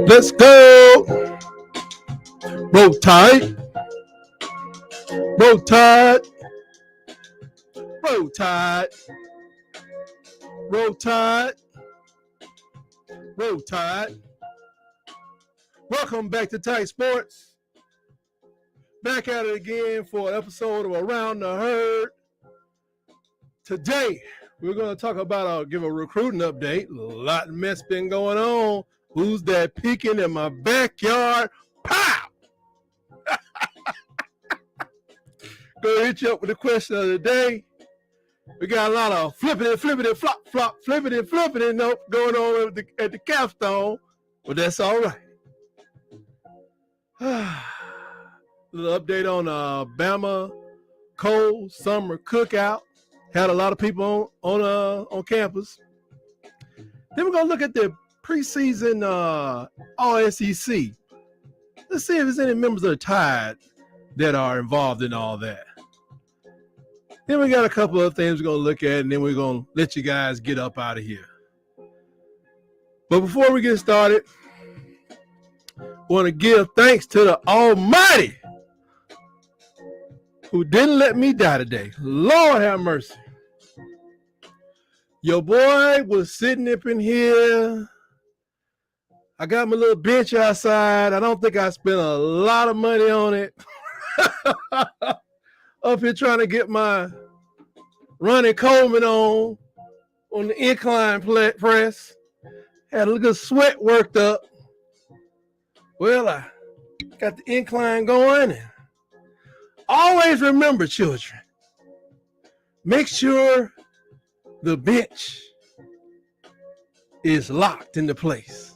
Let's go. Roll Tide. Roll Tide. Roll Tide. Roll Tide. Roll Tide. Welcome back to Tide Sports. Back at it again for an episode of Around the Herd. Today, we're going to talk about, give a recruiting update. A lot of mess been going on. Who's that peeking in my backyard? Pow! Go hit you up with the question of the day. We got a lot of flipping, flop, flipping nope going on at the capstone, but that's all right. Little update on Bama Cold Summer Cookout. Had a lot of people on campus. Then we're gonna look at the preseason All SEC. Let's see if there's any members of the Tide that are involved in all that. Then we got a couple of things we're going to look at, and then we're going to let you guys get up out of here. But before we get started, I want to give thanks to the Almighty who didn't let me die today. Lord have mercy. Your boy was sitting up in here. I got my little bench outside. I don't think I spent a lot of money on it. Up here trying to get my Ronnie Coleman on the incline press. Had a little sweat worked up. Well, I got the incline going. And always remember, children, make sure the bench is locked into place.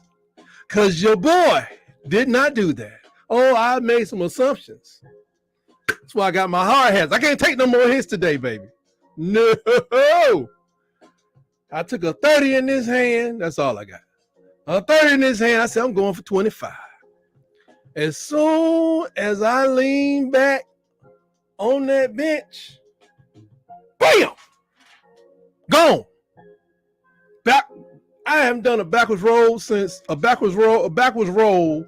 Because your boy did not do that. Oh, I made some assumptions. That's why I got my hard hats. I can't take no more hits today, baby. No. I took a 30 in this hand. That's all I got. A 30 in this hand. I said, I'm going for 25. As soon as I lean back on that bench, bam! Gone. Back. I haven't done a backwards roll since NYSP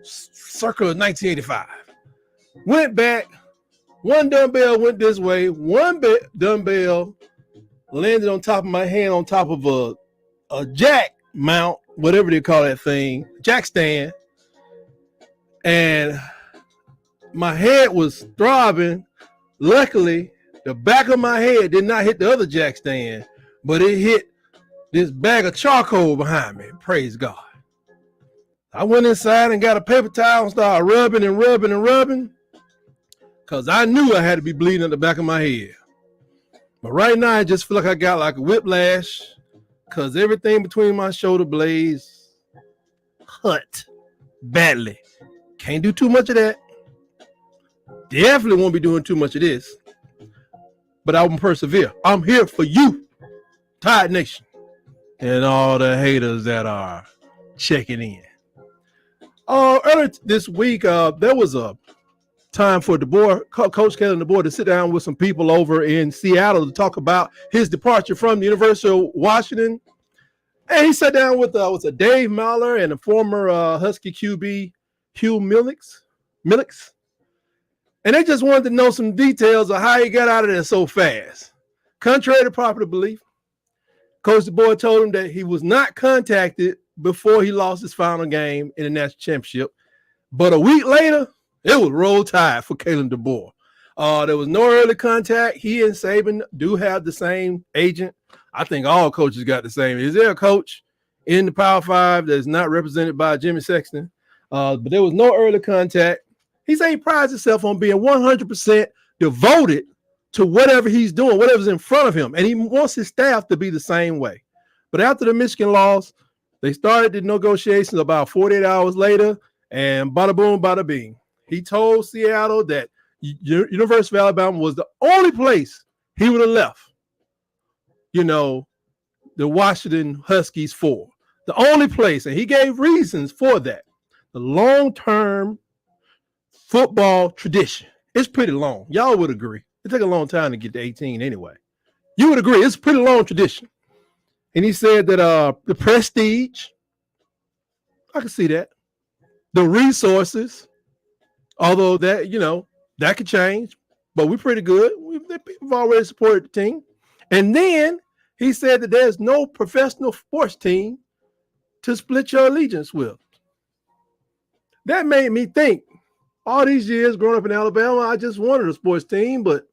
circa 1985. Went back. One dumbbell went this way. One dumbbell landed on top of my hand on top of a jack mount, whatever they call that thing, jack stand. And my head was throbbing. Luckily, the back of my head did not hit the other jack stand, but it hit this bag of charcoal behind me. Praise God. I went inside and got a paper towel and started rubbing because I knew I had to be bleeding at the back of my head. But right now, I just feel like I got like a whiplash because everything between my shoulder blades hurt badly. Can't do too much of that. Definitely won't be doing too much of this. But I will persevere. I'm here for you, Tide Nation, and all the haters that are checking in. Earlier this week, there was a time for Coach KALEN DEBOER to sit down with some people over in Seattle to talk about his departure from the University of Washington. And he sat down with a Dave Mauler and a former Husky QB, Hugh Millix. And they just wanted to know some details of how he got out of there so fast. Contrary to popular belief, Coach DeBoer told him that he was not contacted before he lost his final game in the national championship. But a week later, it was roll tide for KALEN DEBOER. There was no early contact. He and Saban do have the same agent. I think all coaches got the same. Is there a coach in the Power 5 that's not represented by Jimmy Sexton? But there was no early contact. He said he prides himself on being 100% devoted to whatever he's doing, whatever's in front of him. And he wants his staff to be the same way. But after the Michigan loss, they started the negotiations about 48 hours later, and bada boom, bada bing. He told Seattle that University of Alabama was the only place he would have left, the Washington Huskies for. The only place, and he gave reasons for that, the long-term football tradition. It's pretty long. Y'all would agree. It took a long time to get to 18 anyway. You would agree. It's a pretty long tradition. And he said that the prestige, I can see that. The resources, although that, that could change, but we're pretty good. We've already supported the team. And then he said that there's no professional sports team to split your allegiance with. That made me think, all these years growing up in Alabama, I just wanted a sports team, but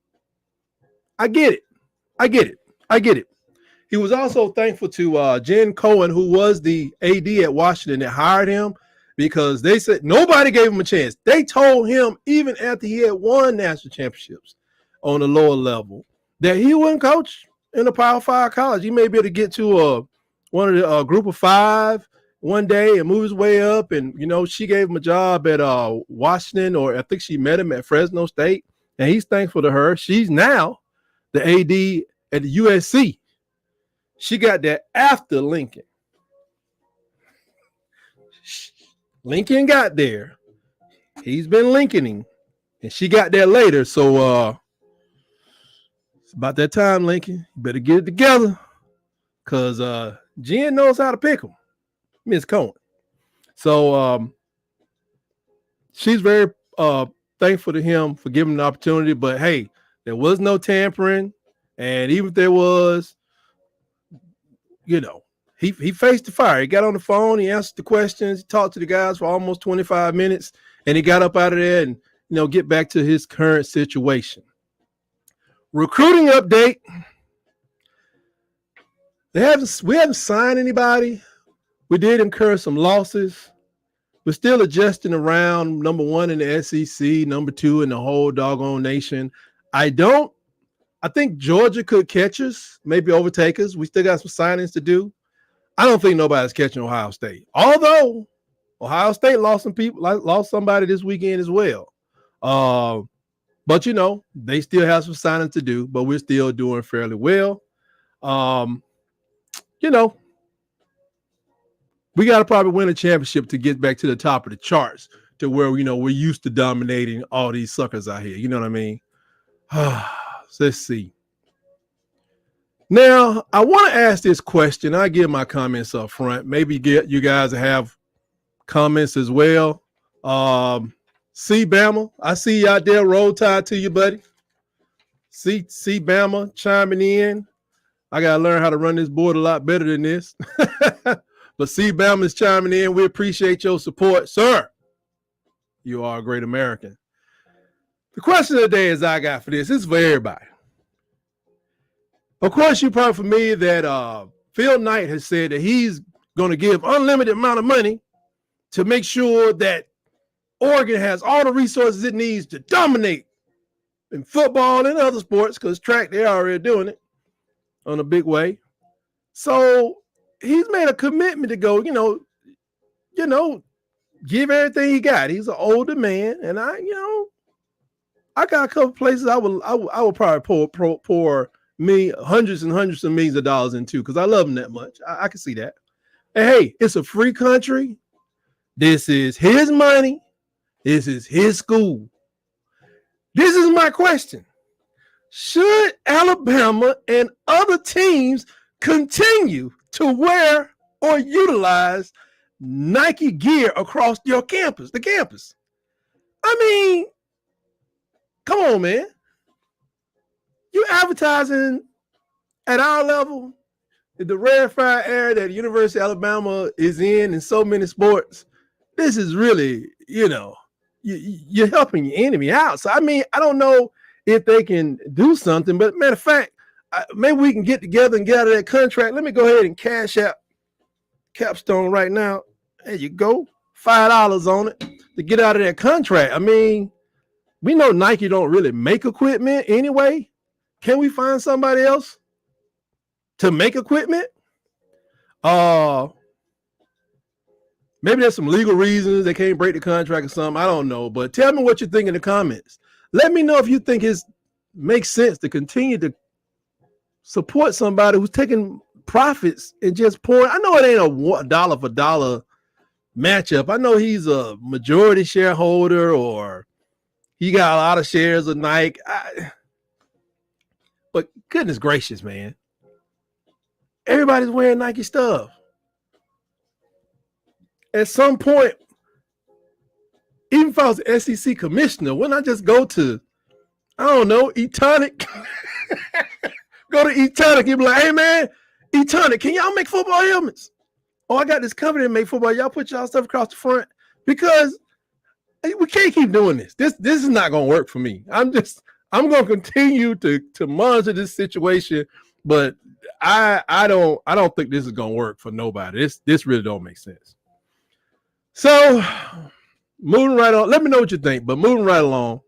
I get it. He was also thankful to Jen Cohen, who was the AD at Washington that hired him, because they said nobody gave him a chance. They told him, even after he had won national championships on the lower level, that he wouldn't coach in a Power 5 college. He may be able to get to one of the group of 5 one day and move his way up. And, she gave him a job at Washington, or I think she met him at Fresno State, and he's thankful to her. She's now the AD at the USC. She got that after Lincoln. Lincoln got there. He's been Lincolning, and she got there later. So it's about that time, Lincoln. You better get it together, because Jen knows how to pick them, Miss Cohen. So she's very thankful to him for giving the opportunity. But hey, there was no tampering, and even if there was, he faced the fire. He got on the phone, he answered the questions, he talked to the guys for almost 25 minutes, and he got up out of there and get back to his current situation. Recruiting update. We haven't signed anybody. We did incur some losses. We're still adjusting around number 1 in the SEC, number 2 in the whole doggone nation. I think Georgia could catch us, maybe overtake us. We still got some signings to do. I don't think nobody's catching Ohio State. Although Ohio State lost somebody this weekend as well. But they still have some signings to do, but we're still doing fairly well. We got to probably win a championship to get back to the top of the charts, to where we're used to dominating all these suckers out here. You know what I mean? Let's see. Now, I want to ask this question. I give my comments up front. Maybe you guys have comments as well. See Bama, I see you out there. Roll Tide to you, buddy. See Bama chiming in. I got to learn how to run this board a lot better than this. But see Bama is chiming in. We appreciate your support, sir. You are a great American. The question of the day is I got for this. It's for everybody. Of course, you're probably familiar that Phil Knight has said that he's going to give unlimited amount of money to make sure that Oregon has all the resources it needs to dominate in football and other sports, because track, they're already doing it on a big way. So he's made a commitment to go, give everything he got. He's an older man, and I got a couple places I would probably pour me hundreds and hundreds of millions of dollars into, because I love him that much. I can see that. And hey, it's a free country. This is his money. This is his school. This is my question. Should Alabama and other teams continue to wear or utilize Nike gear across the campus? I mean, come on, man. You advertising at our level, in the rarefied air that the University of Alabama is in so many sports. This is really, you're helping your enemy out. So, I mean, I don't know if they can do something, but matter of fact, maybe we can get together and get out of that contract. Let me go ahead and cash out Capstone right now. There you go. $5 on it to get out of that contract. I mean, we know Nike don't really make equipment anyway. Can we find somebody else to make equipment? Maybe there's some legal reasons they can't break the contract or something. I don't know. But tell me what you think in the comments. Let me know if you think it makes sense to continue to support somebody who's taking profits and just pouring. I know it ain't a dollar for dollar matchup. I know he's a majority shareholder or he got a lot of shares of Nike. But goodness gracious, man. Everybody's wearing Nike stuff. At some point, even if I was the SEC commissioner, wouldn't I just go to, I don't know, eTonic? Go to eTonic and be like, hey, man, eTonic, can y'all make football helmets? Oh, I got this company that make football. Y'all put y'all stuff across the front because we can't keep doing this. This is not going to work for me. I'm going to continue to monitor this situation, but I don't think this is going to work for nobody. This really don't make sense. So moving right on, let me know what you think, but moving right along.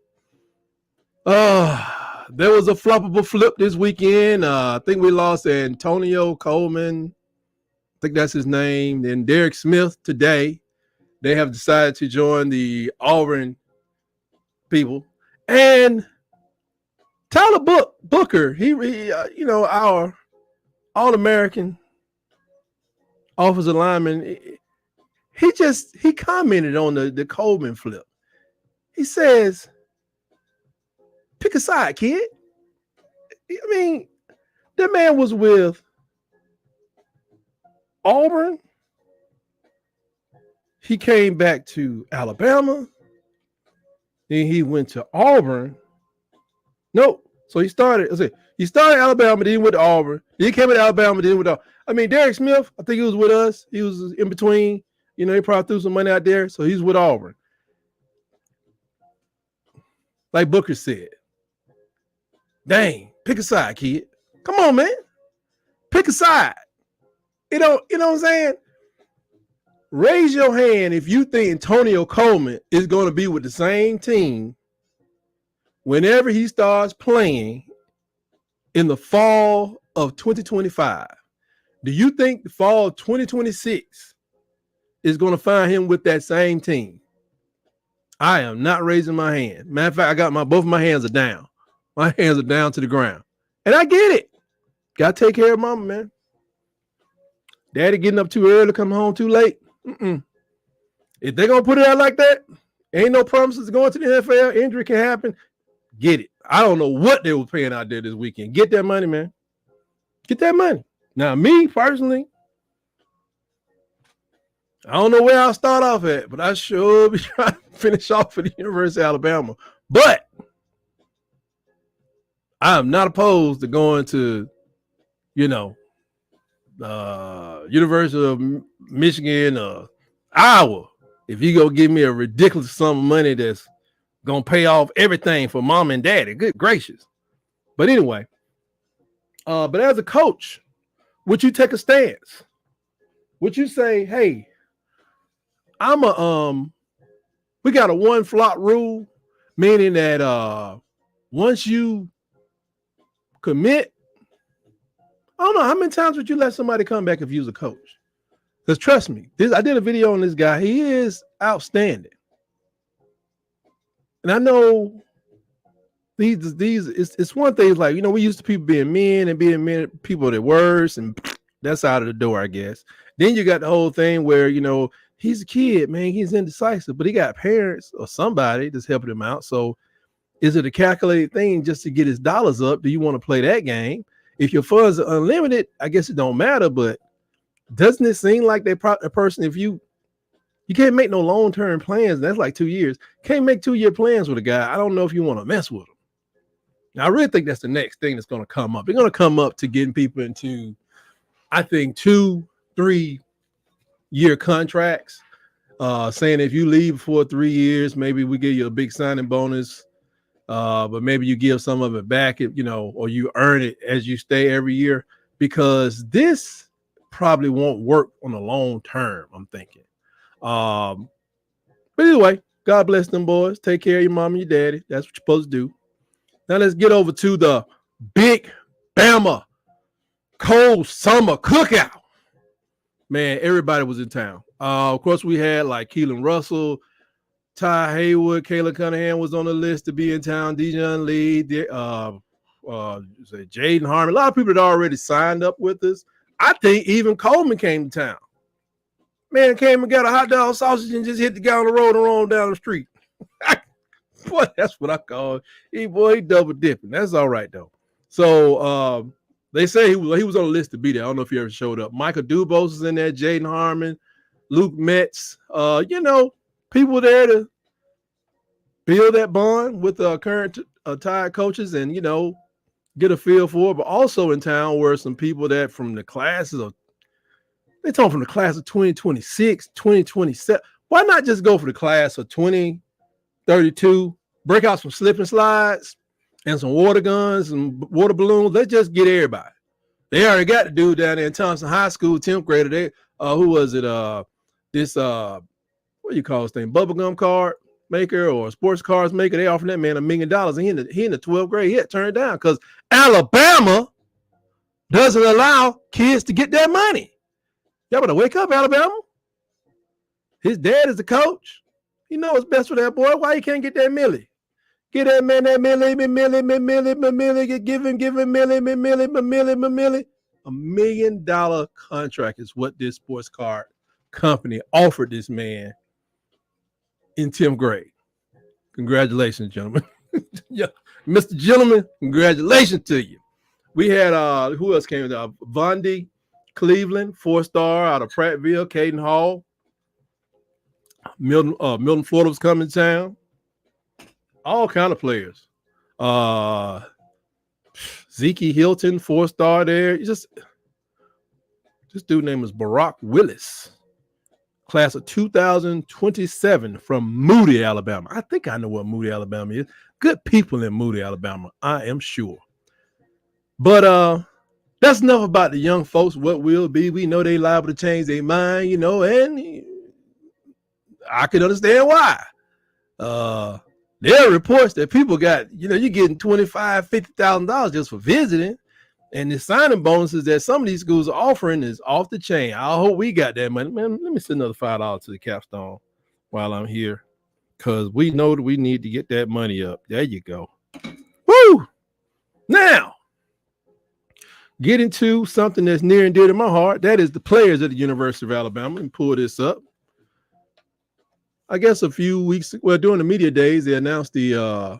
There was a floppable flip this weekend. I think we lost Antonio Coleman. I think that's his name. And Derek Smith today. They have decided to join the Auburn people. And Tyler Booker, he our All-American offensive lineman, he commented on the Coleman flip. He says, pick a side, kid. I mean, that man was with Auburn. He came back to Alabama. Then he went to Auburn. No, so he started Alabama, then he went to Auburn. Then he came to Alabama, then he went to Auburn. I mean, Derek Smith, I think he was with us. He was in between. You know, he probably threw some money out there, so he's with Auburn. Like Booker said, dang, pick a side, kid. Come on, man. Pick a side. You know what I'm saying? Raise your hand if you think Antonio Coleman is going to be with the same team whenever he starts playing in the fall of 2025. Do you think the fall of 2026 is going to find him with that same team? I am not raising my hand. Matter of fact, I got both of my hands are down. My hands are down to the ground. And I get it. Got to take care of mama, man. Daddy getting up too early, coming home too late. If they're going to put it out like that, ain't no promises going to the NFL. Injury can happen. Get it. I don't know what they were paying out there this weekend. Get that money, man. Get that money. Now, me personally, I don't know where I'll start off at, but I sure be trying to finish off for the University of Alabama. But I am not opposed to going to, University of Michigan or Iowa. If you go give me a ridiculous sum of money that's going to pay off everything for mom and daddy. Good gracious. But anyway, but as a coach, would you take a stance? Would you say, hey, we got a one flop rule, meaning that once you commit, I don't know, how many times would you let somebody come back if you was a coach? Because trust me, I did a video on this guy. He is outstanding. And I know it's one thing, like, we used to people being men and being men, people that worse, and that's out of the door, I guess. Then you got the whole thing where, he's a kid, man, he's indecisive, but he got parents or somebody that's helping him out. So is it a calculated thing just to get his dollars up? Do you want to play that game? If your funds are unlimited, I guess it don't matter, but doesn't it seem like a person, if you can't make no long-term plans, that's like 2 years, can't make 2-year plans with a guy, I don't know if you want to mess with him. Now, I really think that's the next thing that's going to come up. They're going to come up to getting people into, I think, 2-3 year contracts, saying if you leave for 3 years, maybe we give you a big signing bonus, but maybe you give some of it back, or you earn it as you stay every year, because this probably won't work on the long term, I'm thinking. But anyway, God bless them boys. Take care of your mom and your daddy. That's what you're supposed to do. Now let's get over to the big Bama cold summer cookout. Man, everybody was in town. Of course, we had like Keelan Russell, Ty Haywood, Kayla Cunningham was on the list to be in town. Dijon Lee, say Jaden Harmon, a lot of people that already signed up with us. I think even Coleman came to town. Man came and got a hot dog sausage and just hit the guy on the road and rolled down the street. Boy, that's what I call it. He double dipping. That's all right though. So they say he was on the list to be there. I don't know if he ever showed up. Michael Dubose is in there, Jaden Harmon, Luke Metz. People there to build that bond with current Tide coaches and, get a feel for it. But also in town were some people that from the classes of, they talking from the class of 2026, 2027. Why not just go for the class of 2032, break out some slip and slides and some water guns and water balloons? Let's just get everybody. They already got the dude down there in Thompson High School, 10th grader. They, who was it? What do you call this thing? Bubblegum card maker or sports cards maker. They offered that man $1 million. And he in the 12th grade. He had turned it down because Alabama doesn't allow kids to get their money. Y'all better wake up, Alabama. His dad is the coach. He knows what's best for that boy. Why he can't get that millie? Get that man that millie. Give him millie. $1 million contract is what this sports card company offered this man in 10th grade. Congratulations, gentlemen. Yeah, Mr. Gentleman, congratulations to you. We had who else came? Vondi Cleveland, 4-star out of Prattville, Caden Hall. Milton Florida was coming to town. All kind of players. Zeke Hilton, 4-star there. This dude name is Barack Willis, class of 2027 from Moody, Alabama. I think I know what Moody, Alabama is. Good people in Moody, Alabama, I am sure. But that's enough about the young folks, what will be. We know they liable to change their mind, and I can understand why. There are reports that people got, you're getting $25,000, $50,000 just for visiting. And the signing bonuses that some of these schools are offering is off the chain. I hope we got that money. Man, let me send another $5 to the capstone while I'm here, because we know that we need to get that money up. There you go. Woo! Now, get into something that's near and dear to my heart. That is the players at the University of Alabama. Let me pull this up. I guess a few weeks, during the media days, they announced the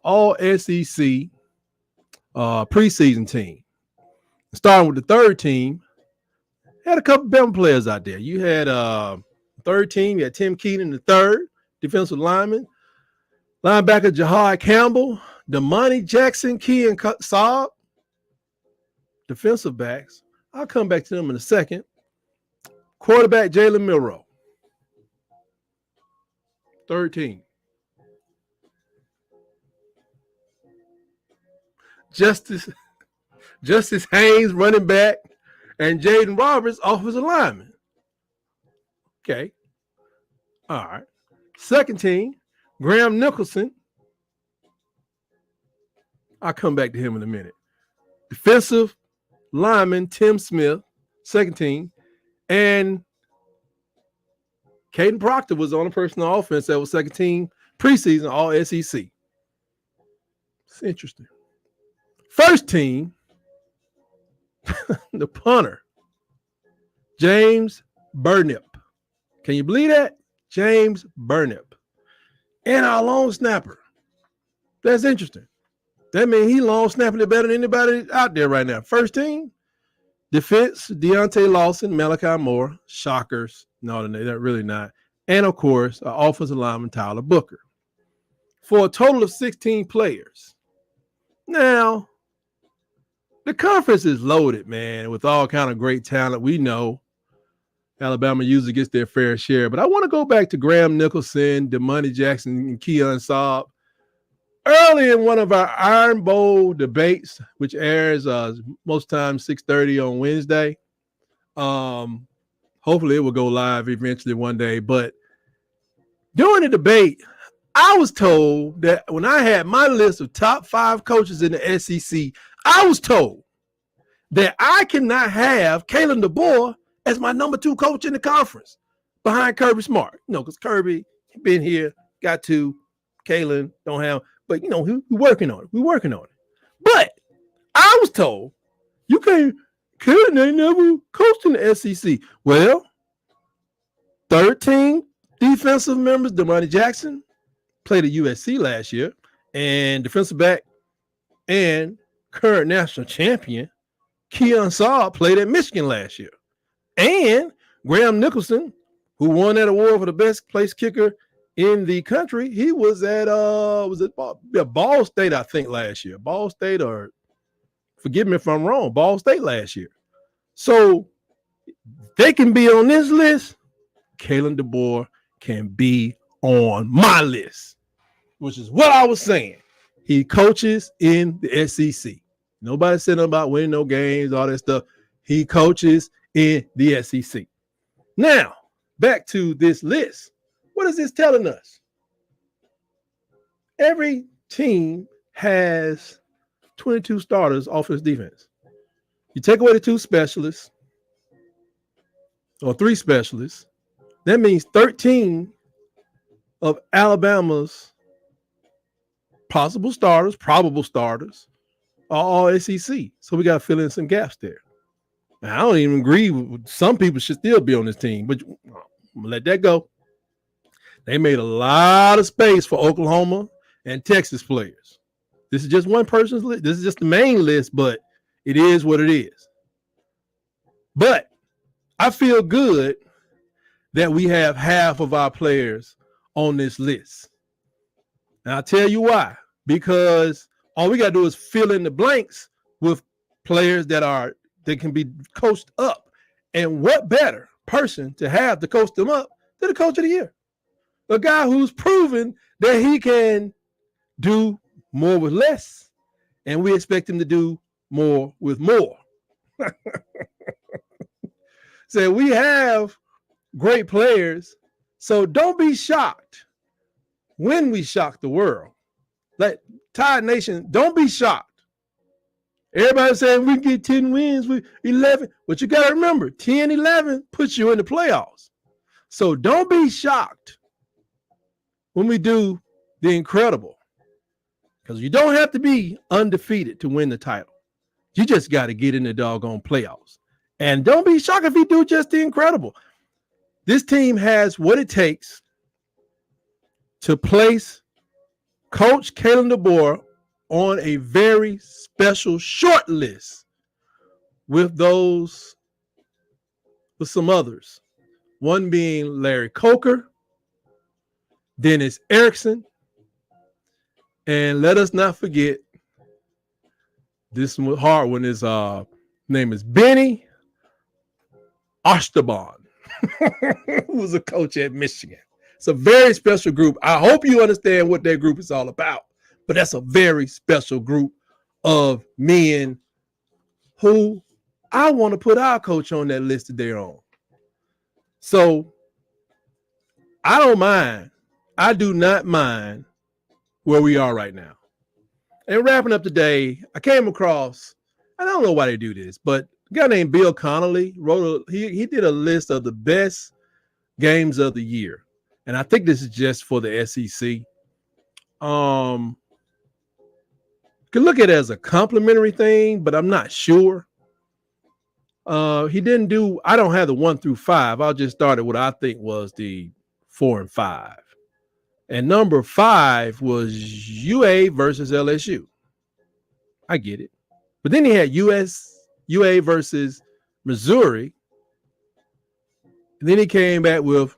all SEC preseason team. Starting with the third team, had a couple Bama players out there. You had third team, you had Tim Keenan, the third defensive lineman, linebacker Jahad Campbell, Damani Jackson, Key and Saab, defensive backs. I'll come back to them in a second. Quarterback Jalen Milroe, third team. Justice Haynes, running back, and Jaden Roberts, offensive lineman. Okay. All right. Second team, Graham Nicholson. I'll come back to him in a minute. Defensive lineman, Tim Smith, second team. And Caden Proctor was on a personal offense that was second team preseason, all SEC. It's interesting. First team, the punter, James Burnip. Can you believe that? James Burnip. And our long snapper. That's interesting. That means he long snapping it better than anybody out there right now. First team, defense, Deontay Lawson, Malachi Moore, shockers. No, they're really not. And, of course, offensive lineman, Tyler Booker. For a total of 16 players. Now, the conference is loaded, man, with all kind of great talent. We know Alabama usually gets their fair share. But I want to go back to Graham Nicholson, Damani Jackson, and Keon Saab. Early in one of our Iron Bowl debates, which airs most times 6:30 on Wednesday. Hopefully it will go live eventually one day. But during the debate, I was told that when I had my list of top 5 coaches in the SEC, I was told that I cannot have KALEN DeBoer as my number 2 coach in the conference behind Kirby Smart. Because Kirby been here, got 2, KALEN don't have. but we're working on it. We're working on it. But I was told you can't. Kalen ain't never coached in the SEC. Well, 13 defensive members, Damani Jackson, played at USC last year, and defensive back and current national champion Keon Saab played at Michigan last year. And Graham Nicholson, who won that award for the best place kicker in the country, he was at Ball State, I think, last year. Ball State, or forgive me if I'm wrong, Ball State last year. So they can be on this list. Kalen DeBoer can be on my list, which is what I was saying. He coaches in the SEC. Nobody said nothing about winning no games, all that stuff. He coaches in the SEC. Now, back to this list. What is this telling us? Every team has 22 starters, offense, defense. You take away the 2 specialists or 3 specialists, that means 13 of Alabama's possible starters, probable starters, are all SEC. So we got to fill in some gaps there. Now, I don't even agree with some people should still be on this team, but I'm going to let that go. They made a lot of space for Oklahoma and Texas players. This is just one person's list. This is just the main list, but it is what it is. But I feel good that we have half of our players on this list. And I'll tell you why. Because all we got to do is fill in the blanks with players that can be coached up. And what better person to have to coach them up than the coach of the year? A guy who's proven that he can do more with less, and we expect him to do more with more. So we have great players, so don't be shocked when we shock the world. Like Tide Nation, don't be shocked. Everybody saying we get 10 wins with 11, but you got to remember, 10, 11 puts you in the playoffs. So don't be shocked when we do the incredible, because you don't have to be undefeated to win the title. You just got to get in the doggone playoffs. And don't be shocked if you do just the incredible. This team has what it takes to place Coach Kalen DeBoer on a very special short list with some others. One being Larry Coker, Dennis Erickson, and let us not forget, this hard one, his name is Benny Osterbaum, who was a coach at Michigan. It's a very special group. I hope you understand what that group is all about, but that's a very special group of men who I want to put our coach on that list of their own. So I don't mind. I do not mind where we are right now. And wrapping up today, I came across, I don't know why they do this, but a guy named Bill Connolly he did a list of the best games of the year. And I think this is just for the SEC. You can look at it as a complimentary thing, but I'm not sure. He didn't do, I don't have the 1 through 5. I'll just start at what I think was the 4 and 5. And number 5 was UA versus LSU. I get it. But then he had UA versus Missouri. And then he came back with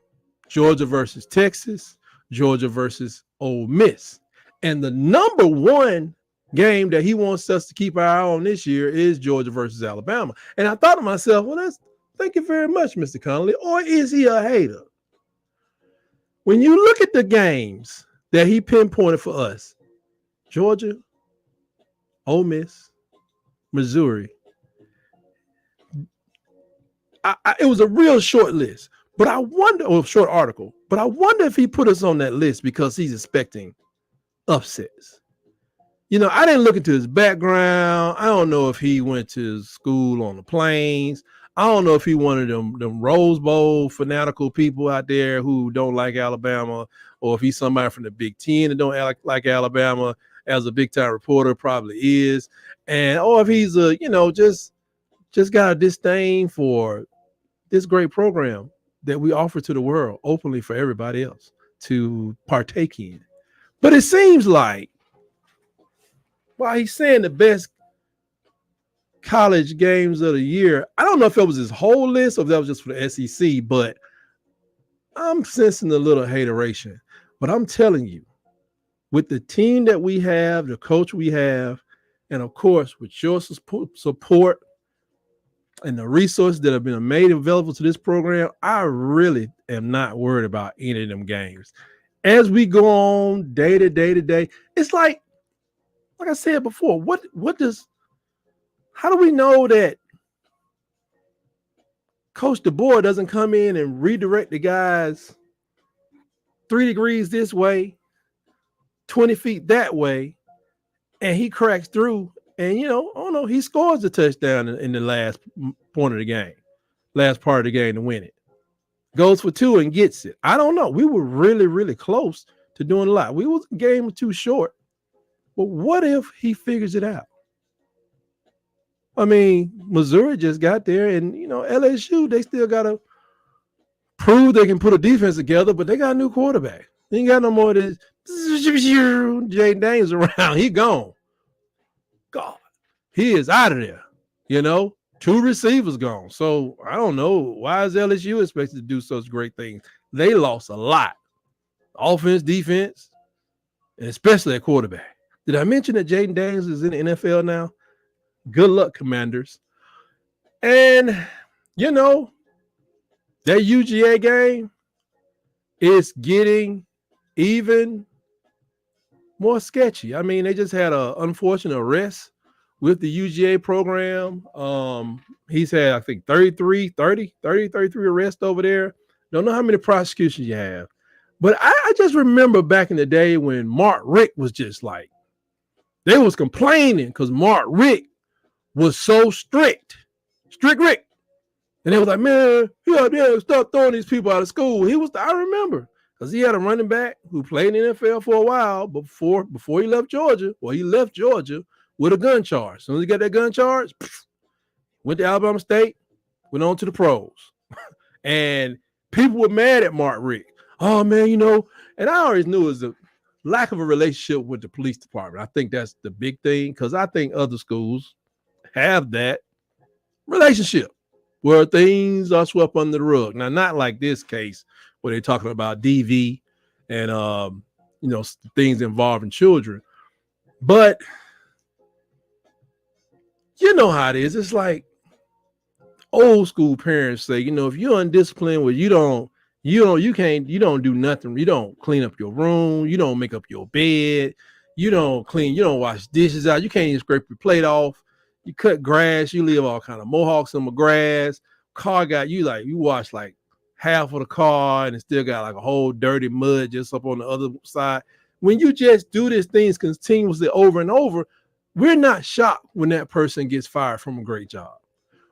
Georgia versus Texas, Georgia versus Ole Miss. And the number 1 game that he wants us to keep our eye on this year is Georgia versus Alabama. And I thought to myself, well, thank you very much, Mr. Connolly. Or is he a hater? When you look at the games that he pinpointed for us, Georgia, Ole Miss, Missouri, it was a real short list, but I wonder, or short article, but I wonder if he put us on that list because he's expecting upsets. I didn't look into his background. I don't know if he went to school on the plains. I don't know if he one of them Rose Bowl fanatical people out there who don't like Alabama, or if he's somebody from the Big Ten that don't like Alabama, as a big time reporter probably is, or if he's just got a disdain for this great program that we offer to the world openly for everybody else to partake in. But it seems like, while he's saying the best college games of the year, I don't know if it was his whole list or if that was just for the SEC, but I'm sensing a little hateration. But I'm telling you, with the team that we have, the coach we have, and of course, with your support and the resources that have been made available to this program, I really am not worried about any of them games. As we go on day to day, it's like I said before, how do we know that Coach DeBoer doesn't come in and redirect the guys 3 degrees this way, 20 feet that way, and he cracks through and, he scores the touchdown in the last point of the game, last part of the game to win it. Goes for 2 and gets it. I don't know. We were really, really close to doing a lot. We was a game too short. But what if he figures it out? I mean, Missouri just got there, and, LSU, they still got to prove they can put a defense together, but they got a new quarterback. They ain't got no more of this Jay Daniels around. He gone. God, he is out of there, 2 receivers gone. So I don't know. Why is LSU expected to do such great things? They lost a lot. Offense, defense, and especially at quarterback. Did I mention that Jaden Daniels is in the NFL now? Good luck, Commanders. And, that UGA game is getting even more sketchy. I mean, they just had an unfortunate arrest with the UGA program. He's had, I think, 33 arrests over there. Don't know how many prosecutions you have. But I just remember back in the day when Mark Richt was just like, they was complaining because Mark Richt was so strict Rick. And they was like, man, stop throwing these people out of school. I remember, because he had a running back who played in the NFL for a while before he left Georgia. Well, he left Georgia with a gun charge. As soon as he got that gun charge, went to Alabama State, went on to the pros. And people were mad at Mark Richt. Oh, man, and I always knew it was a lack of a relationship with the police department. I think that's the big thing, because I think other schools have that relationship where things are swept under the rug. Now, not like this case where they're talking about DV and, things involving children. But you know how it is. It's like old school parents say, if you're undisciplined, where you don't do nothing. You don't clean up your room. You don't make up your bed. You don't wash dishes out. You can't even scrape your plate off. You cut grass. You leave all kind of mohawks in the grass. Car got you wash like half of the car and it still got like a whole dirty mud just up on the other side. When you just do these things continuously over and over, we're not shocked when that person gets fired from a great job.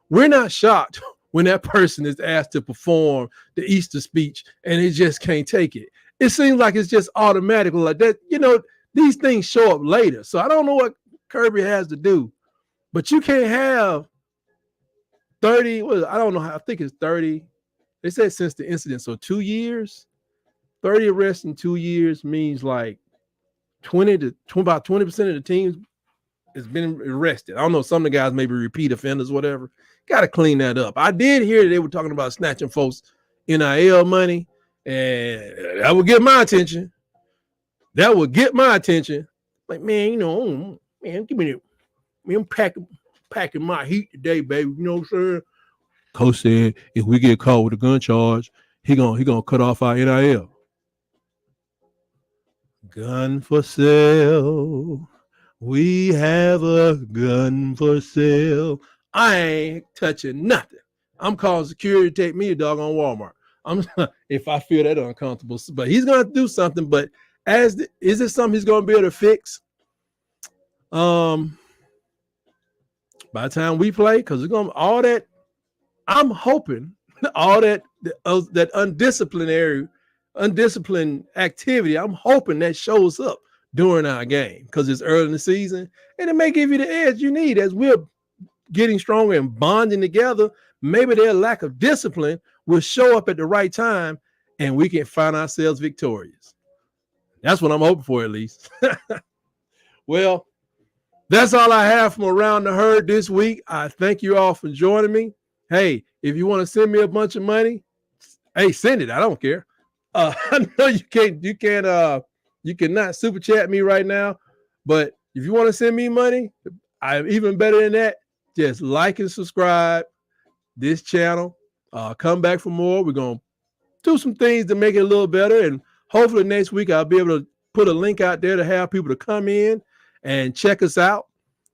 We're not shocked when that person is asked to perform the Easter speech and he just can't take it. It seems like it's just automatic like that. These things show up later. So I don't know what Kirby has to do, but you can't have 30. I don't know how. I think it's 30. They said since the incident. So 2 years, 30 arrests in 2 years means like about 20% of the teams has been arrested. I don't know. Some of the guys maybe repeat offenders, whatever. Got to clean that up. I did hear that they were talking about snatching folks NIL money, and that would get my attention. Like, man, give me that. I'm packing my heat today, baby. You know what I'm saying? Coach said if we get caught with a gun charge, he gonna cut off our NIL. Gun for sale. We have a gun for sale. I ain't touching nothing. I'm calling security to take me to doggone Walmart. If I feel that uncomfortable. But he's gonna do something. But is it something he's gonna be able to fix? By the time we play, because it's gonna all that. I'm hoping all that undisciplined activity. I'm hoping that shows up during our game because it's early in the season, and it may give you the edge you need as we're getting stronger and bonding together. Maybe their lack of discipline will show up at the right time, and we can find ourselves victorious. That's what I'm hoping for, at least. Well, that's all I have from Around the Herd this week. I thank you all for joining me. Hey, if you want to send me a bunch of money, hey, send it. I don't care. I know you cannot super chat me right now, but if you want to send me money, I'm even better than that. Just like and subscribe this channel. Come back for more. We're going to do some things to make it a little better, and hopefully next week I'll be able to put a link out there to have people to come in and check us out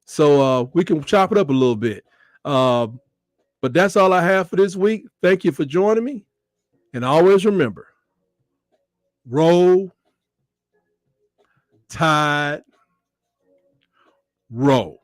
so we can chop it up a little bit. But that's all I have for this week. Thank you for joining me. And always remember, roll, tide, roll.